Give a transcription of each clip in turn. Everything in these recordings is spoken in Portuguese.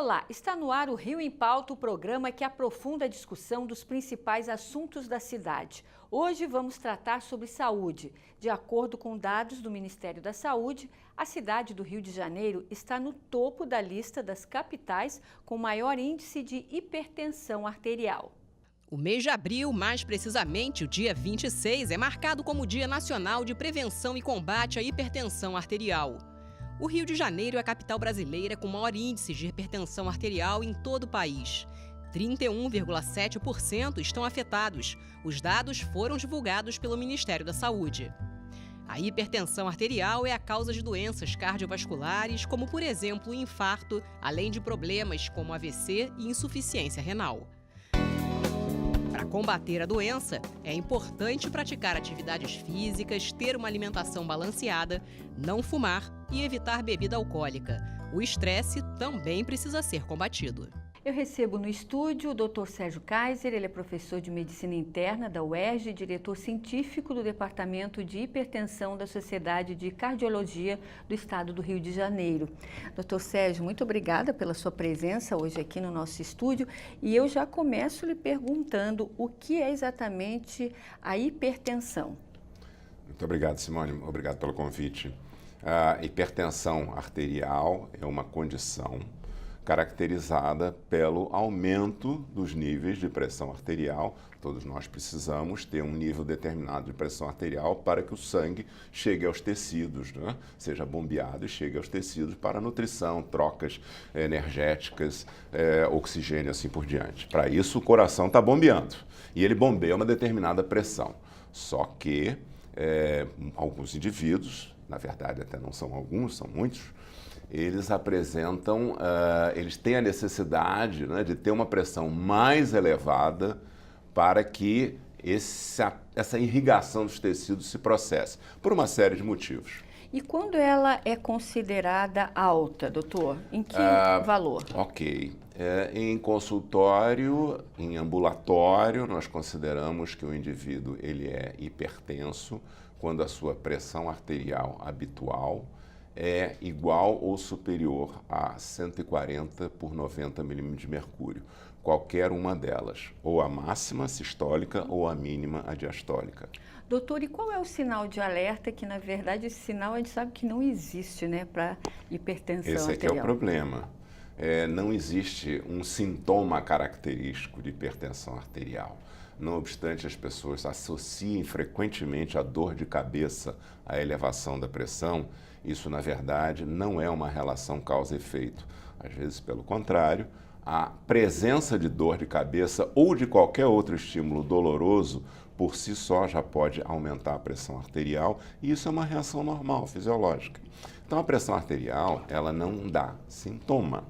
Olá, está no ar o Rio em Pauta, o programa que aprofunda a discussão dos principais assuntos da cidade. Hoje vamos tratar sobre saúde. De acordo com dados do Ministério da Saúde, a cidade do Rio de Janeiro está no topo da lista das capitais com maior índice de hipertensão arterial. O mês de abril, mais precisamente o dia 26, é marcado como Dia Nacional de Prevenção e Combate à Hipertensão Arterial. O Rio de Janeiro é a capital brasileira com maior índice de hipertensão arterial em todo o país. 31,7% estão afetados. Os dados foram divulgados pelo Ministério da Saúde. A hipertensão arterial é a causa de doenças cardiovasculares, como, por exemplo, o infarto, além de problemas como AVC e insuficiência renal. Para combater a doença, é importante praticar atividades físicas, ter uma alimentação balanceada, não fumar e evitar bebida alcoólica. O estresse também precisa ser combatido. Eu recebo no estúdio o Dr. Sérgio Kaiser, ele é professor de Medicina Interna da UERJ e diretor científico do Departamento de Hipertensão da Sociedade de Cardiologia do Estado do Rio de Janeiro. Dr. Sérgio, muito obrigada pela sua presença hoje aqui no nosso estúdio e eu já começo lhe perguntando o que é exatamente a hipertensão. Muito obrigado, Simone. Obrigado pelo convite. A hipertensão arterial é uma condição caracterizada pelo aumento dos níveis de pressão arterial. Todos nós precisamos ter um nível determinado de pressão arterial para que o sangue chegue aos tecidos, né? Seja bombeado e chegue aos tecidos para nutrição, trocas energéticas, oxigênio, assim por diante. Para isso, o coração está bombeando e ele bombeia uma determinada pressão. Só que alguns indivíduos, na verdade até não são alguns, são muitos, eles apresentam, eles têm a necessidade, né, de ter uma pressão mais elevada para que essa irrigação dos tecidos se processe, por uma série de motivos. E quando ela é considerada alta, doutor? Em que valor? Ok. Em consultório, em ambulatório, nós consideramos que o indivíduo ele é hipertenso quando a sua pressão arterial habitual é igual ou superior a 140 por 90 milímetros de mercúrio. Qualquer uma delas, ou a máxima sistólica ou a mínima a diastólica. Doutor, e qual é o sinal de alerta que, na verdade, esse sinal a gente sabe que não existe, né, para hipertensão arterial? Esse aqui é o problema. Não existe um sintoma característico de hipertensão arterial. Não obstante, as pessoas associem frequentemente a dor de cabeça à elevação da pressão. Isso, na verdade, não é uma relação causa-efeito. Às vezes, pelo contrário, a presença de dor de cabeça ou de qualquer outro estímulo doloroso, por si só, já pode aumentar a pressão arterial, e isso é uma reação normal, fisiológica. Então, a pressão arterial, ela não dá sintoma.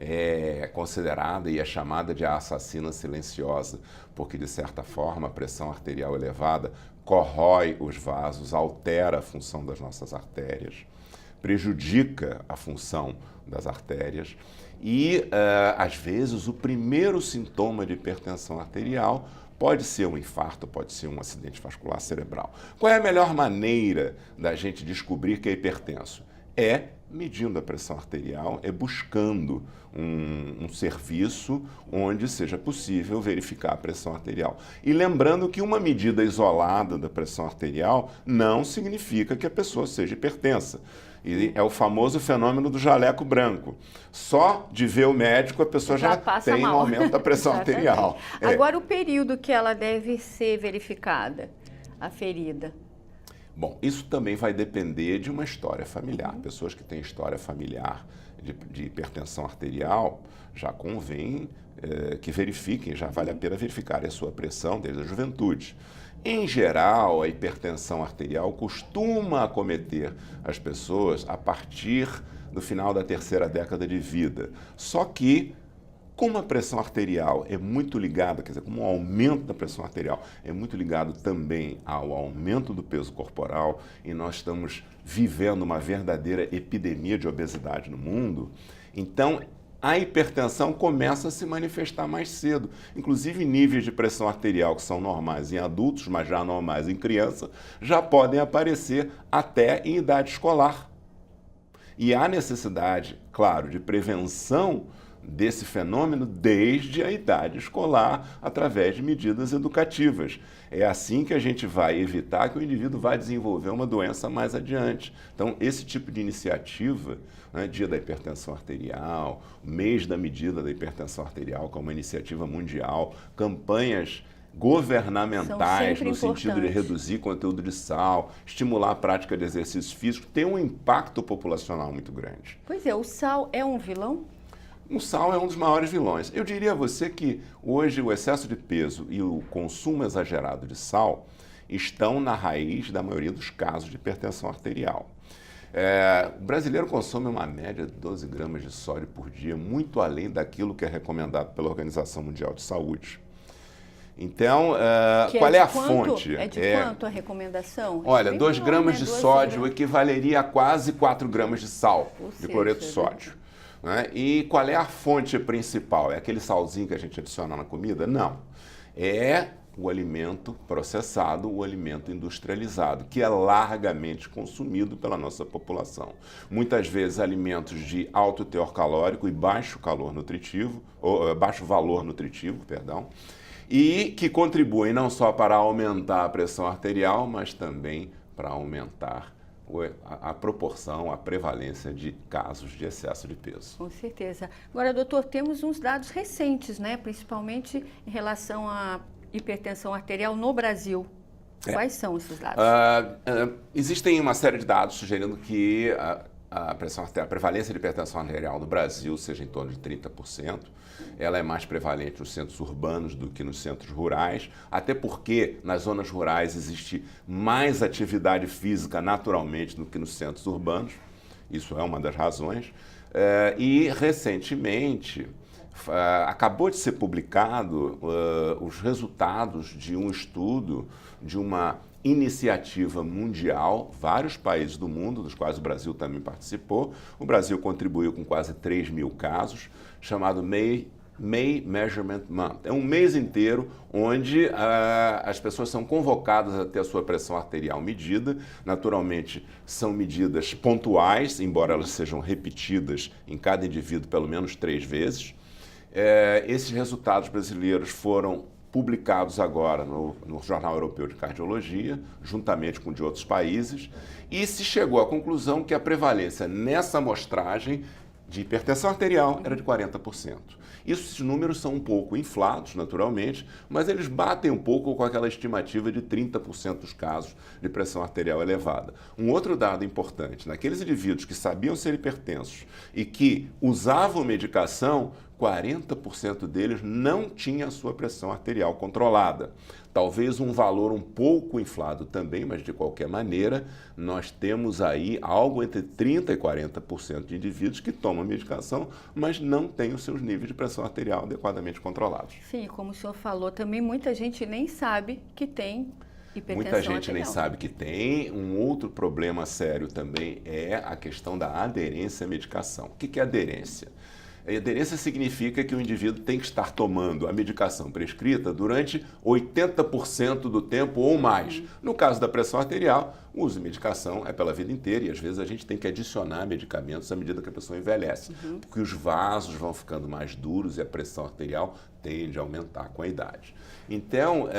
É considerada e é chamada de a assassina silenciosa, porque, de certa forma, a pressão arterial elevada corrói os vasos, altera a função das nossas artérias, prejudica a função das artérias e, às vezes, o primeiro sintoma de hipertensão arterial pode ser um infarto, pode ser um acidente vascular cerebral. Qual é a melhor maneira da gente descobrir que é hipertenso? É medindo a pressão arterial, é buscando um serviço onde seja possível verificar a pressão arterial. E lembrando que uma medida isolada da pressão arterial não significa que a pessoa seja hipertensa. E é o famoso fenômeno do jaleco branco. Só de ver o médico a pessoa já tem um aumento da pressão arterial. Agora, o período que ela deve ser verificada, a ferida? Bom, isso também vai depender de uma história familiar. Pessoas que têm história familiar de hipertensão arterial, já convém que verifiquem, já vale a pena verificar a sua pressão desde a juventude. Em geral, a hipertensão arterial costuma acometer as pessoas a partir do final da terceira década de vida. Só que, como a pressão arterial é muito ligada, quer dizer, como o aumento da pressão arterial é muito ligado também ao aumento do peso corporal, e nós estamos vivendo uma verdadeira epidemia de obesidade no mundo, então a hipertensão começa a se manifestar mais cedo. Inclusive, níveis de pressão arterial que são normais em adultos, mas já anormais em criança, já podem aparecer até em idade escolar. E há necessidade, claro, de prevenção desse fenômeno desde a idade escolar, através de medidas educativas. É assim que a gente vai evitar que o indivíduo vá desenvolver uma doença mais adiante. Então, esse tipo de iniciativa, né, Dia da Hipertensão Arterial, Mês da Medida da Hipertensão Arterial, que é uma iniciativa mundial, campanhas governamentais no sentido de reduzir conteúdo de sal, estimular a prática de exercício físico, tem um impacto populacional muito grande. Pois é, o sal é um vilão? O sal é um dos maiores vilões. Eu diria a você que hoje o excesso de peso e o consumo exagerado de sal estão na raiz da maioria dos casos de hipertensão arterial. O brasileiro consome uma média de 12 gramas de sódio por dia, muito além daquilo que é recomendado pela Organização Mundial de Saúde. Então, qual é a fonte? É de quanto a recomendação? Olha, 2 gramas de sódio equivaleria a quase 4 gramas de sal, de cloreto de sódio. Né? E qual é a fonte principal? É aquele salzinho que a gente adiciona na comida? Não. É o alimento processado, o alimento industrializado, que é largamente consumido pela nossa população. Muitas vezes alimentos de alto teor calórico e baixo calor nutritivo, ou baixo valor nutritivo, perdão, e que contribuem não só para aumentar a pressão arterial, mas também para aumentar a proporção, a prevalência de casos de excesso de peso. Com certeza. Agora, doutor, temos uns dados recentes, né? Principalmente em relação à hipertensão arterial no Brasil. Quais são esses dados? Existem uma série de dados sugerindo que a prevalência de hipertensão arterial no Brasil seja em torno de 30%. Ela é mais prevalente nos centros urbanos do que nos centros rurais, até porque nas zonas rurais existe mais atividade física naturalmente do que nos centros urbanos. Isso é uma das razões. E, recentemente, acabou de ser publicado os resultados de um estudo de uma iniciativa mundial, vários países do mundo, dos quais o Brasil também participou. O Brasil contribuiu com quase 3 mil casos, chamado May Measurement Month. É um mês inteiro onde as pessoas são convocadas a ter a sua pressão arterial medida. Naturalmente, são medidas pontuais, embora elas sejam repetidas em cada indivíduo pelo menos 3 vezes. Esses resultados brasileiros foram publicados agora no Jornal Europeu de Cardiologia, juntamente com de outros países, e se chegou à conclusão que a prevalência nessa amostragem de hipertensão arterial era de 40%. Esses números são um pouco inflados, naturalmente, mas eles batem um pouco com aquela estimativa de 30% dos casos de pressão arterial elevada. Um outro dado importante, naqueles indivíduos que sabiam ser hipertensos e que usavam medicação, 40% deles não tinha a sua pressão arterial controlada. Talvez um valor um pouco inflado também, mas de qualquer maneira, nós temos aí algo entre 30% e 40% de indivíduos que tomam medicação, mas não têm os seus níveis de pressão arterial adequadamente controlados. Sim, como o senhor falou, também muita gente nem sabe que tem hipertensão Muita gente arterial. nem sabe que tem. Um outro problema sério também é a questão da aderência à medicação. O que é aderência? A aderência significa que o indivíduo tem que estar tomando a medicação prescrita durante 80% do tempo ou mais. No caso da pressão arterial, o uso de medicação é pela vida inteira e às vezes a gente tem que adicionar medicamentos à medida que a pessoa envelhece, porque os vasos vão ficando mais duros e a pressão arterial tende a aumentar com a idade. Então,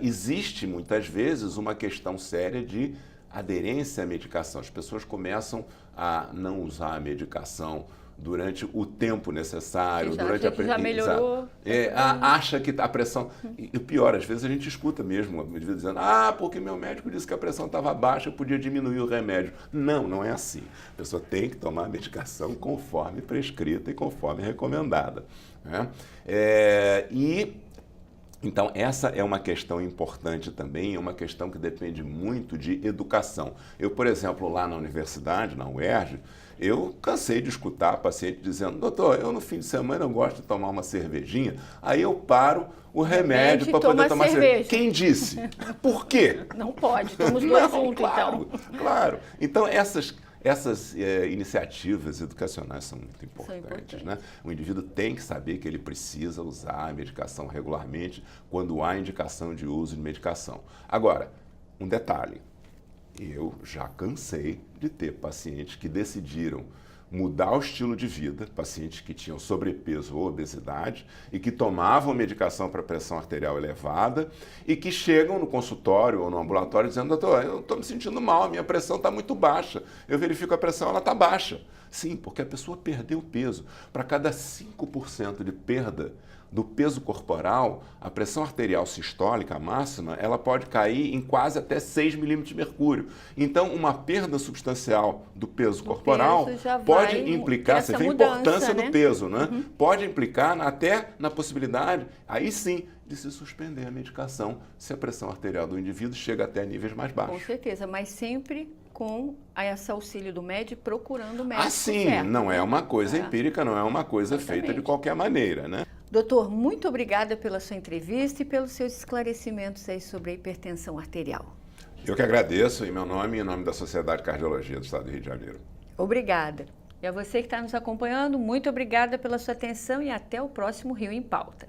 existe muitas vezes uma questão séria de aderência à medicação. As pessoas começam a não usar a medicação durante o tempo necessário, durante a já melhorou. Acha que a pressão... E o pior, às vezes a gente escuta mesmo, dizendo, porque meu médico disse que a pressão estava baixa, eu podia diminuir o remédio. Não, não é assim. A pessoa tem que tomar a medicação conforme prescrita e conforme recomendada. Né? Então, essa é uma questão importante também, é uma questão que depende muito de educação. Eu, por exemplo, lá na universidade, na UERJ, eu cansei de escutar paciente dizendo, doutor, eu no fim de semana eu gosto de tomar uma cervejinha, aí eu paro o remédio para poder tomar cerveja. Quem disse? Por quê? Não pode, temos dois juntos, claro, então. Claro. Então, essas iniciativas educacionais são muito importantes, né? O indivíduo tem que saber que ele precisa usar a medicação regularmente quando há indicação de uso de medicação. Agora, um detalhe, eu já cansei de ter pacientes que decidiram mudar o estilo de vida, pacientes que tinham sobrepeso ou obesidade e que tomavam medicação para pressão arterial elevada e que chegam no consultório ou no ambulatório dizendo: doutor, eu estou me sentindo mal, a minha pressão está muito baixa. Eu verifico a pressão, ela está baixa. Sim, porque a pessoa perdeu peso. Para cada 5% de perda do peso corporal, a pressão arterial sistólica, a máxima, ela pode cair em quase até 6 milímetros de mercúrio. Então, uma perda substancial do peso corporal pode implicar, você vê a importância do peso, né? Pode implicar até na possibilidade, aí sim, de se suspender a medicação se a pressão arterial do indivíduo chega até níveis mais baixos. Com certeza, mas sempre com esse auxílio do médico, procurando o médico assim, certo, não é uma coisa empírica, não é uma coisa Exatamente. feita de qualquer maneira, né? Doutor, muito obrigada pela sua entrevista e pelos seus esclarecimentos aí sobre a hipertensão arterial. Eu que agradeço, em meu nome e em nome da Sociedade de Cardiologia do Estado do Rio de Janeiro. Obrigada. E a você que está nos acompanhando, muito obrigada pela sua atenção e até o próximo Rio em Pauta.